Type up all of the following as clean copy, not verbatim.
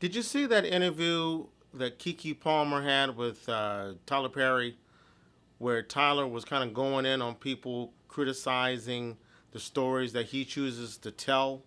Did you see that interview that Kiki Palmer had with Tyler Perry, where Tyler was kind of going in on people criticizing the stories that he chooses to tell?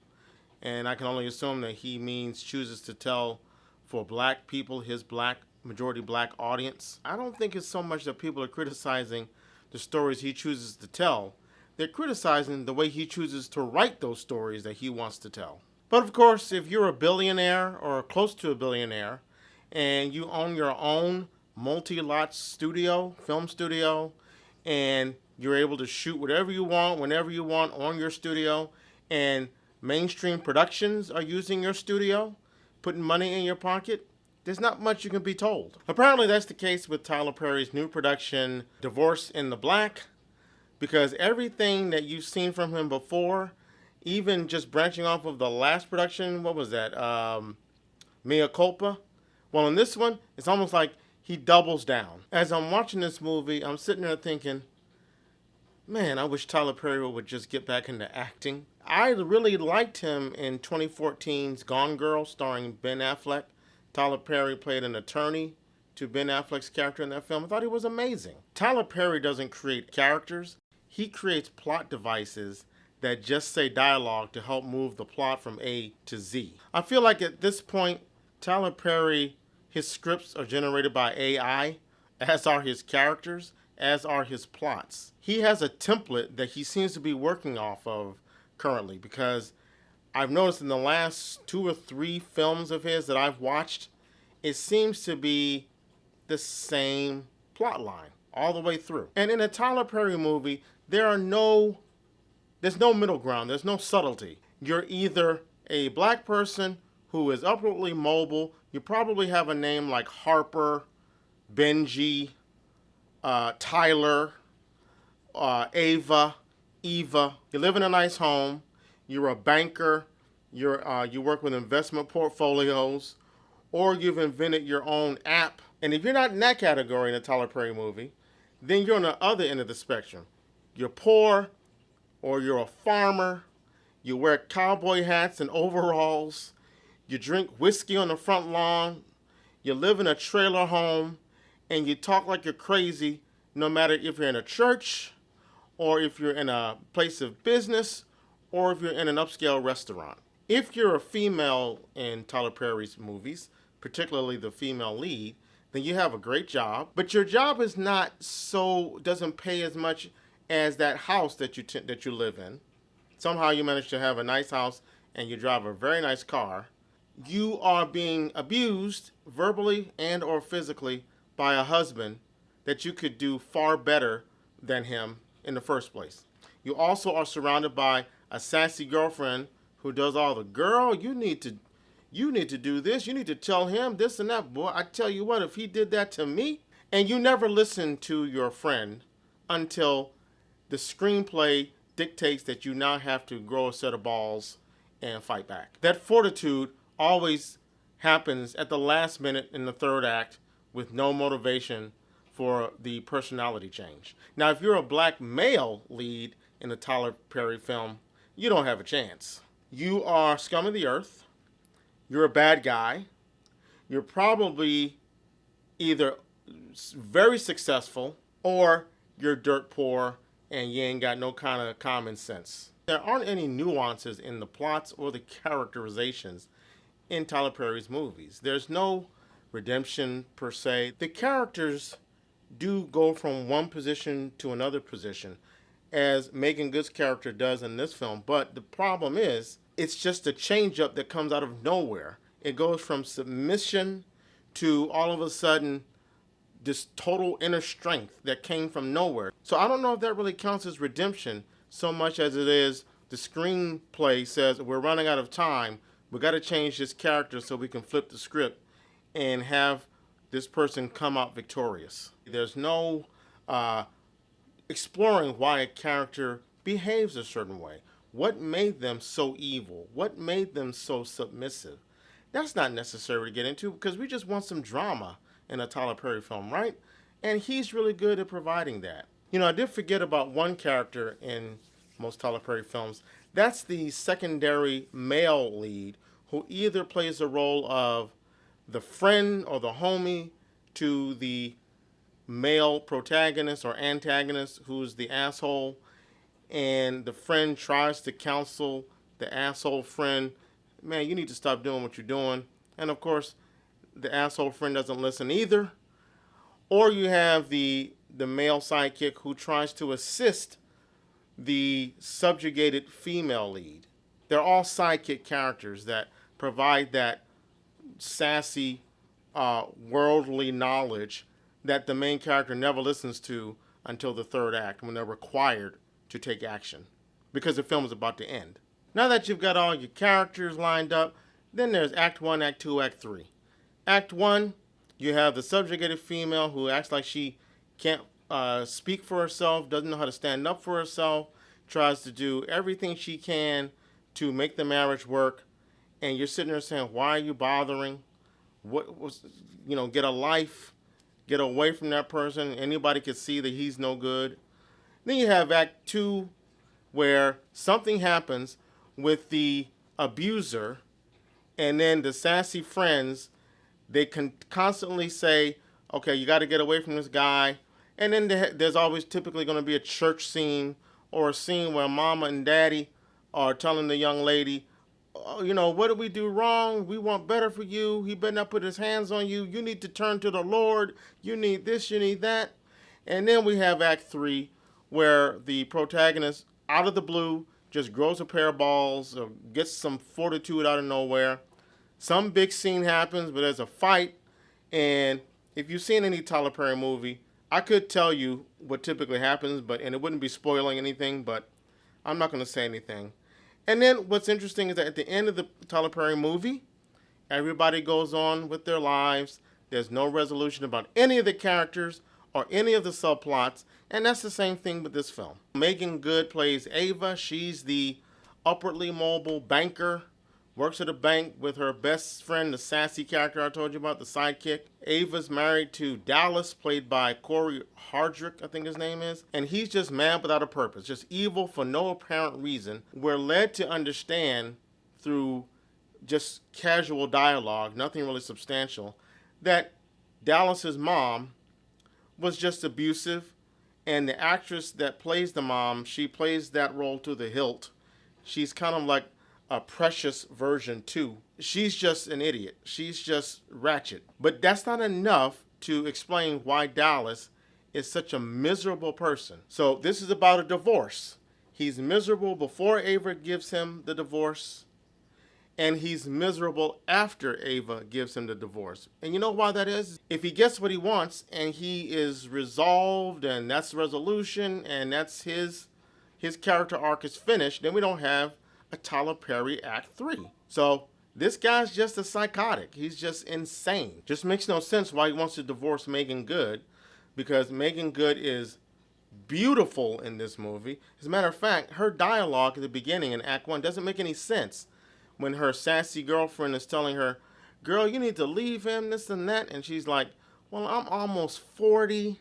And I can only assume that he means chooses to tell for black people, his black, majority black audience. I don't think it's so much that people are criticizing the stories he chooses to tell. They're criticizing the way he chooses to write those stories that he wants to tell. But of course, if you're a billionaire or close to a billionaire and you own your own multi-lot studio, film studio, and you're able to shoot whatever you want, whenever you want on your studio, and mainstream productions are using your studio, putting money in your pocket, there's not much you can be told. Apparently, that's the case with Tyler Perry's new production, Divorce in the Black, because everything that you've seen from him before, even just branching off of the last production, what was that? Mea Culpa. Well, in this one, it's almost like he doubles down. As I'm watching this movie, I'm sitting there thinking, man, I wish Tyler Perry would just get back into acting. I really liked him in 2014's Gone Girl, starring Ben Affleck. Tyler Perry played an attorney to Ben Affleck's character in that film. I thought he was amazing. Tyler Perry doesn't create characters. He creates plot devices that just say dialogue to help move the plot from A to Z. I feel like at this point, Tyler Perry, his scripts are generated by AI, as are his characters, as are his plots. He has a template that he seems to be working off of currently, because I've noticed in the last 2 or 3 films of his that I've watched, it seems to be the same plot line all the way through. And in a Tyler Perry movie, there's no middle ground. There's no subtlety. You're either a black person who is upwardly mobile. You probably have a name like Harper, Benji, Tyler, Ava, Eva. You live in a nice home. You're a banker. You work with investment portfolios, or you've invented your own app. And if you're not in that category in a Tyler Perry movie, then you're on the other end of the spectrum. You're poor, or you're a farmer. You wear cowboy hats and overalls. You drink whiskey on the front lawn. You live in a trailer home, and you talk like you're crazy, no matter if you're in a church, or if you're in a place of business, or if you're in an upscale restaurant. If you're a female in Tyler Perry's movies, particularly the female lead, then you have a great job. But your job is doesn't pay as much as that house that you live in. Somehow you manage to have a nice house and you drive a very nice car. You are being abused verbally and or physically by a husband that you could do far better than him in the first place. You also are surrounded by a sassy girlfriend who does all the, girl, you need to do this. You need to tell him this and that. Boy, I tell you what, if he did that to me. And you never listen to your friend until the screenplay dictates that you now have to grow a set of balls and fight back. That fortitude always happens at the last minute in the third act with no motivation for the personality change. Now, if you're a black male lead in a Tyler Perry film, you don't have a chance. You are scum of the earth. You're a bad guy. You're probably either very successful or you're dirt poor and you ain't got no kind of common sense. There aren't any nuances in the plots or the characterizations in Tyler Perry's movies. There's no redemption per se. The characters do go from one position to another position, as Meagan Good's character does in this film. But the problem is, it's just a change-up that comes out of nowhere. It goes from submission to all of a sudden this total inner strength that came from nowhere. So I don't know if that really counts as redemption so much as it is the screenplay says we're running out of time. We got to change this character so we can flip the script and have this person come out victorious. There's no exploring why a character behaves a certain way. What made them so evil? What made them so submissive? That's not necessary to get into because we just want some drama in a Tyler Perry film, right? And he's really good at providing that. You know, I did forget about one character in most Tyler Perry films. That's the secondary male lead who either plays the role of the friend or the homie to the male protagonist or antagonist who's the asshole, and the friend tries to counsel the asshole friend, man, you need to stop doing what you're doing. And of course, the asshole friend doesn't listen either. Or you have the male sidekick who tries to assist the subjugated female lead. They're all sidekick characters that provide that sassy, worldly knowledge that the main character never listens to until the third act when they're required to take action because the film is about to end. Now that you've got all your characters lined up, then there's Act 1, Act 2, Act 3. Act 1, you have the subjugated female who acts like she can't speak for herself, doesn't know how to stand up for herself, tries to do everything she can to make the marriage work, and you're sitting there saying, why are you bothering? What was, get a life, get away from that person. Anybody could see that he's no good. Then you have Act 2, where something happens with the abuser, and then the sassy friends, they can constantly say, okay, you got to get away from this guy. And then there's always typically going to be a church scene or a scene where mama and daddy are telling the young lady, oh, what did we do wrong? We want better for you. He better not put his hands on you. You need to turn to the Lord. You need this, you need that. And then we have Act 3, where the protagonist, out of the blue, just grows a pair of balls or gets some fortitude out of nowhere. Some big scene happens, but there's a fight. And if you've seen any Tyler Perry movie, I could tell you what typically happens, and it wouldn't be spoiling anything, but I'm not going to say anything. And then what's interesting is that at the end of the Tyler Perry movie, everybody goes on with their lives. There's no resolution about any of the characters or any of the subplots, and that's the same thing with this film. Meagan Good plays Ava. She's the upwardly mobile banker, works at a bank with her best friend, the sassy character I told you about, the sidekick. Ava's married to Dallas, played by Cory Hardrict, I think his name is. And he's just mad without a purpose, just evil for no apparent reason. We're led to understand through just casual dialogue, nothing really substantial, that Dallas's mom was just abusive. And the actress that plays the mom, she plays that role to the hilt. She's kind of like a Precious version 2. She's just an idiot. She's just ratchet. But that's not enough to explain why Dallas is such a miserable person. So this is about a divorce. He's miserable before Ava gives him the divorce, and he's miserable after Ava gives him the divorce. And you know why that is? If he gets what he wants and he is resolved and that's the resolution and that's his character arc is finished, then we don't have a Tyler Perry Act 3. So this guy's just a psychotic. He's just insane. Just makes no sense why he wants to divorce Meagan Good, because Meagan Good is beautiful in this movie. As a matter of fact, her dialogue at the beginning in Act 1 doesn't make any sense when her sassy girlfriend is telling her, girl, you need to leave him, this and that. And she's like, well, I'm almost 40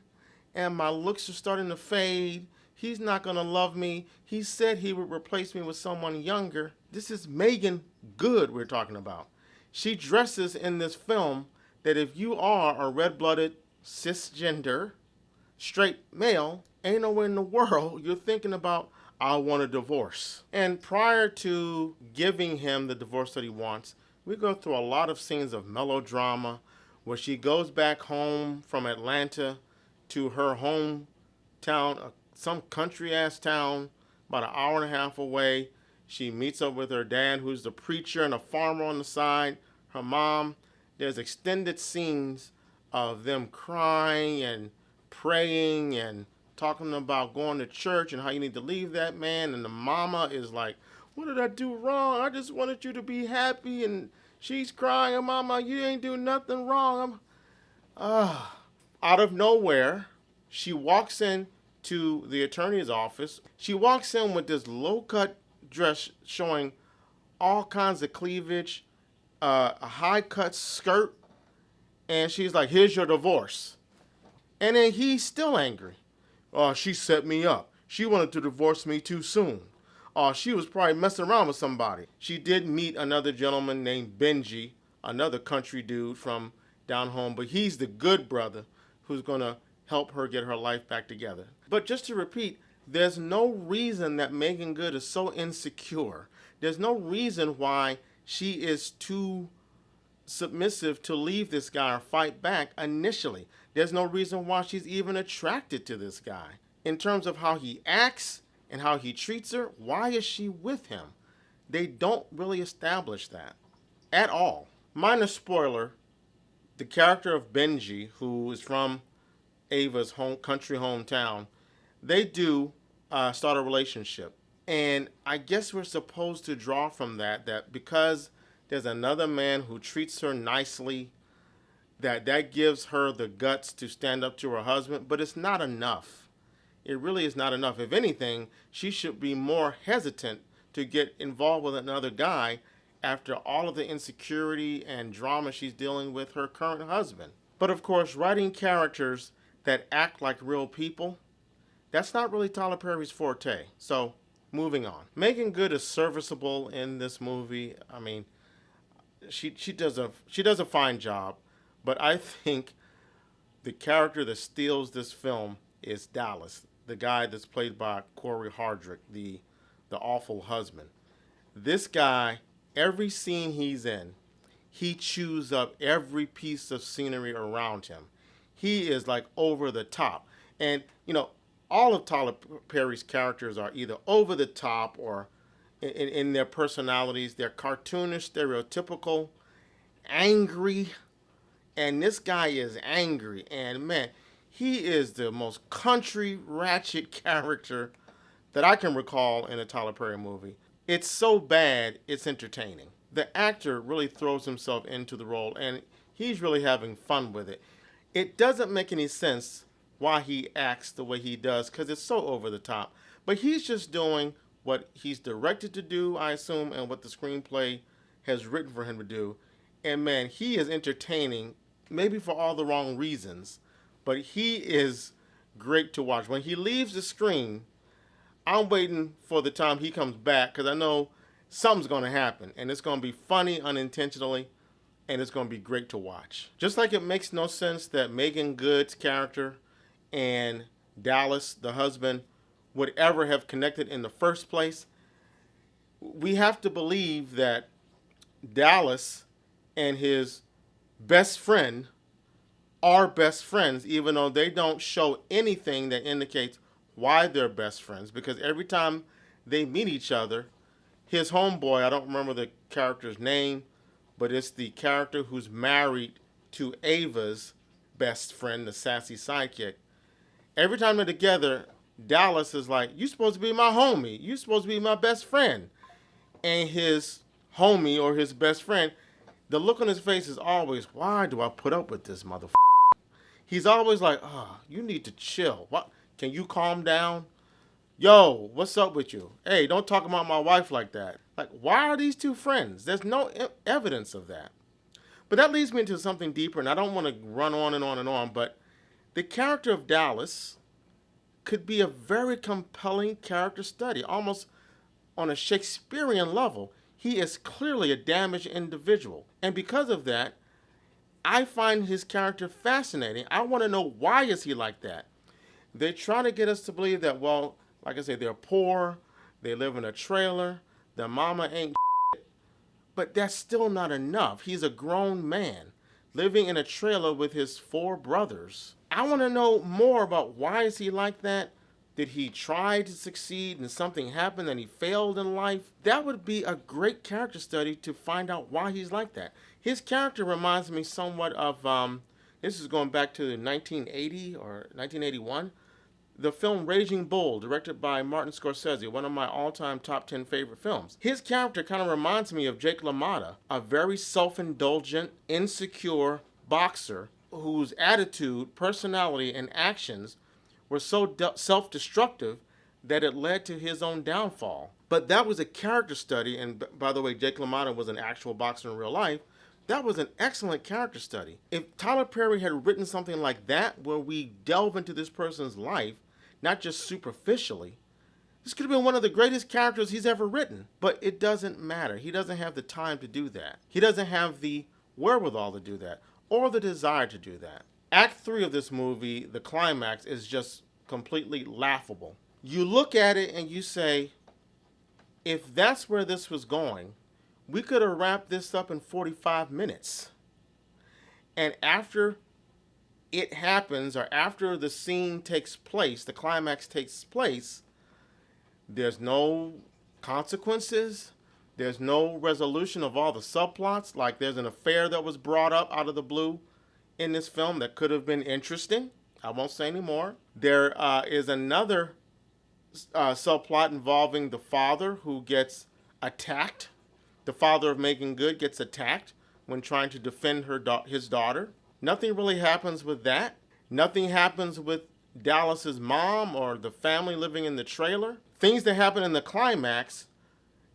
and my looks are starting to fade. He's not going to love me. He said he would replace me with someone younger. This is Meagan Good we're talking about. She dresses in this film that if you are a red-blooded, cisgender, straight male, ain't nowhere in the world you're thinking about, I want a divorce. And prior to giving him the divorce that he wants, we go through a lot of scenes of melodrama where she goes back home from Atlanta to her hometown, some country-ass town, about an hour and a half away. She meets up with her dad, who's the preacher, and a farmer on the side, her mom. There's extended scenes of them crying and praying and talking about going to church and how you need to leave that man. And the mama is like, what did I do wrong? I just wanted you to be happy. And she's crying, and mama, you ain't do nothing wrong. Out of nowhere, she walks in to the attorney's office. She walks in with this low-cut dress showing all kinds of cleavage, a high-cut skirt, and she's like, here's your divorce. And then he's still angry. Oh, she set me up. She wanted to divorce me too soon. Oh, she was probably messing around with somebody. She did meet another gentleman named Benji another country dude from down home, but he's the good brother who's going to help her get her life back together. But just to repeat, there's no reason that Meagan Good is so insecure. There's no reason why she is too submissive to leave this guy or fight back initially. There's no reason why she's even attracted to this guy. In terms of how he acts and how he treats her, why is she with him? They don't really establish that at all. Minor spoiler, the character of Benji, who is from Ava's country hometown, they do start a relationship. And I guess we're supposed to draw from that because there's another man who treats her nicely, that gives her the guts to stand up to her husband, but it's not enough. It really is not enough. If anything, she should be more hesitant to get involved with another guy after all of the insecurity and drama she's dealing with her current husband. But of course, writing characters that act like real people, that's not really Tyler Perry's forte. So, moving on. Meagan Good is serviceable in this movie. I mean, she does a fine job, but I think the character that steals this film is Dallas, the guy that's played by Cory Hardrict, the awful husband. This guy, every scene he's in, he chews up every piece of scenery around him. He is like over the top. And, all of Tyler Perry's characters are either over the top or in their personalities. They're cartoonish, stereotypical, angry. And this guy is angry. And, man, he is the most country ratchet character that I can recall in a Tyler Perry movie. It's so bad, it's entertaining. The actor really throws himself into the role, and he's really having fun with it. It doesn't make any sense why he acts the way he does, because it's so over the top. But he's just doing what he's directed to do, I assume, and what the screenplay has written for him to do. And man, he is entertaining, maybe for all the wrong reasons, but he is great to watch. When he leaves the screen, I'm waiting for the time he comes back, because I know something's going to happen, and it's going to be funny unintentionally, and it's going to be great to watch. Just like it makes no sense that Meagan Good's character and Dallas, the husband, would ever have connected in the first place, we have to believe that Dallas and his best friend are best friends, even though they don't show anything that indicates why they're best friends, because every time they meet each other, his homeboy, I don't remember the character's name, but it's the character who's married to Ava's best friend, the sassy sidekick. Every time they're together, Dallas is like, "You supposed to be my homie. You supposed to be my best friend." And his homie or his best friend, the look on his face is always, "Why do I put up with this motherfucker?" He's always like, "Oh, you need to chill. What? Can you calm down? Yo, what's up with you? Hey, don't talk about my wife like that." Like, why are these two friends? There's no evidence of that. But that leads me into something deeper, and I don't want to run on and on and on, but the character of Dallas could be a very compelling character study, almost on a Shakespearean level. He is clearly a damaged individual. And because of that, I find his character fascinating. I want to know, why is he like that? They try to get us to believe that, well, like I say, they're poor, they live in a trailer, their mama ain't shit, but that's still not enough. He's a grown man living in a trailer with his 4 brothers. I want to know more about, why is he like that? Did he try to succeed and something happened and he failed in life? That would be a great character study to find out why he's like that. His character reminds me somewhat of, this is going back to 1980 or 1981, the film Raging Bull, directed by Martin Scorsese, one of my all-time top 10 favorite films. His character kind of reminds me of Jake LaMotta, a very self-indulgent, insecure boxer whose attitude, personality, and actions were so self-destructive that it led to his own downfall. But that was a character study, and by the way, Jake LaMotta was an actual boxer in real life. That was an excellent character study. If Tyler Perry had written something like that, where we delve into this person's life, not just superficially, this could have been one of the greatest characters he's ever written. But it doesn't matter. He doesn't have the time to do that. He doesn't have the wherewithal to do that or the desire to do that. Act 3 of this movie, the climax, is just completely laughable. You look at it and you say, if that's where this was going, we could have wrapped this up in 45 minutes. And after it happens, or after the scene takes place, the climax takes place, there's no consequences. There's no resolution of all the subplots. Like there's an affair that was brought up out of the blue in this film that could have been interesting. I won't say any more. There is another subplot involving the father who gets attacked. The father of Meagan Good gets attacked when trying to defend his daughter. Nothing really happens with that. Nothing happens with Dallas's mom or the family living in the trailer. Things that happen in the climax,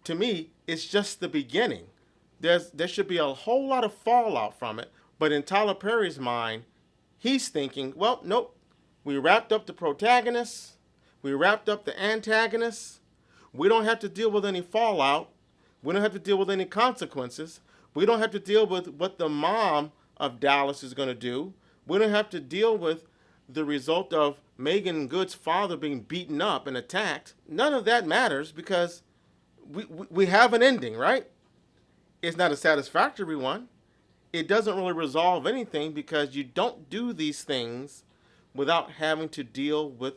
to me, it's just the beginning. There should be a whole lot of fallout from it. But in Tyler Perry's mind, he's thinking, well, nope. We wrapped up the protagonists. We wrapped up the antagonists. We don't have to deal with any fallout. We don't have to deal with any consequences. We don't have to deal with what the mom of Dallas is going to do. We don't have to deal with the result of Meagan Good's father being beaten up and attacked. None of that matters because we have an ending, right? It's not a satisfactory one. It doesn't really resolve anything because you don't do these things without having to deal with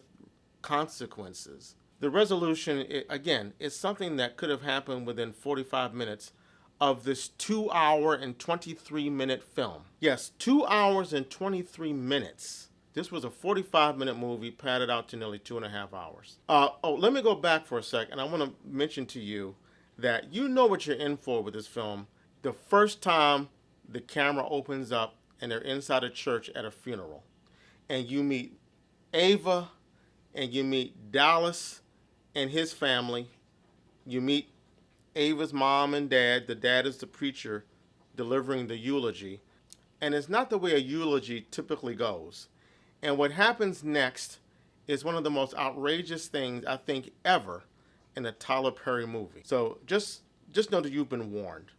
consequences. The resolution, again, is something that could have happened within 45 minutes of this 2 hour and 23-minute film. Yes, 2 hours and 23 minutes. This was a 45-minute movie padded out to nearly 2.5 hours. Let me go back for a second. I want to mention to you that you know what you're in for with this film. The first time the camera opens up and they're inside a church at a funeral, and you meet Ava, and you meet Dallas and his family. You meet Ava's mom and dad. The dad is the preacher delivering the eulogy. And it's not the way a eulogy typically goes. And what happens next is one of the most outrageous things I think ever in a Tyler Perry movie. So just know that you've been warned.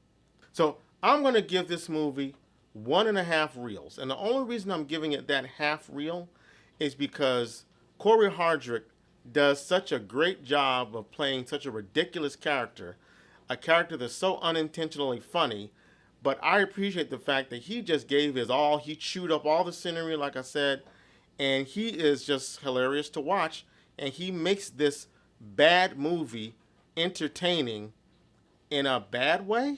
So I'm going to give this movie 1.5 reels. And the only reason I'm giving it that half reel is because Cory Hardrict does such a great job of playing such a ridiculous character, a character that's so unintentionally funny, but I appreciate the fact that he just gave his all. He chewed up all the scenery, like I said, and he is just hilarious to watch, and he makes this bad movie entertaining in a bad way,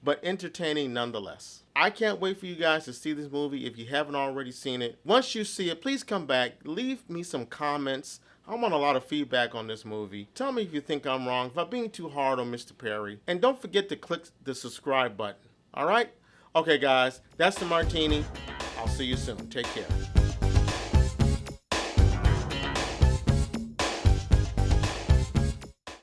but entertaining nonetheless. I can't wait for you guys to see this movie if you haven't already seen it. Once you see it, please come back. Leave me some comments. I want a lot of feedback on this movie. Tell me if you think I'm wrong, if I'm being too hard on Mr. Perry. And don't forget to click the subscribe button. All right? Okay, guys, that's the martini. I'll see you soon. Take care.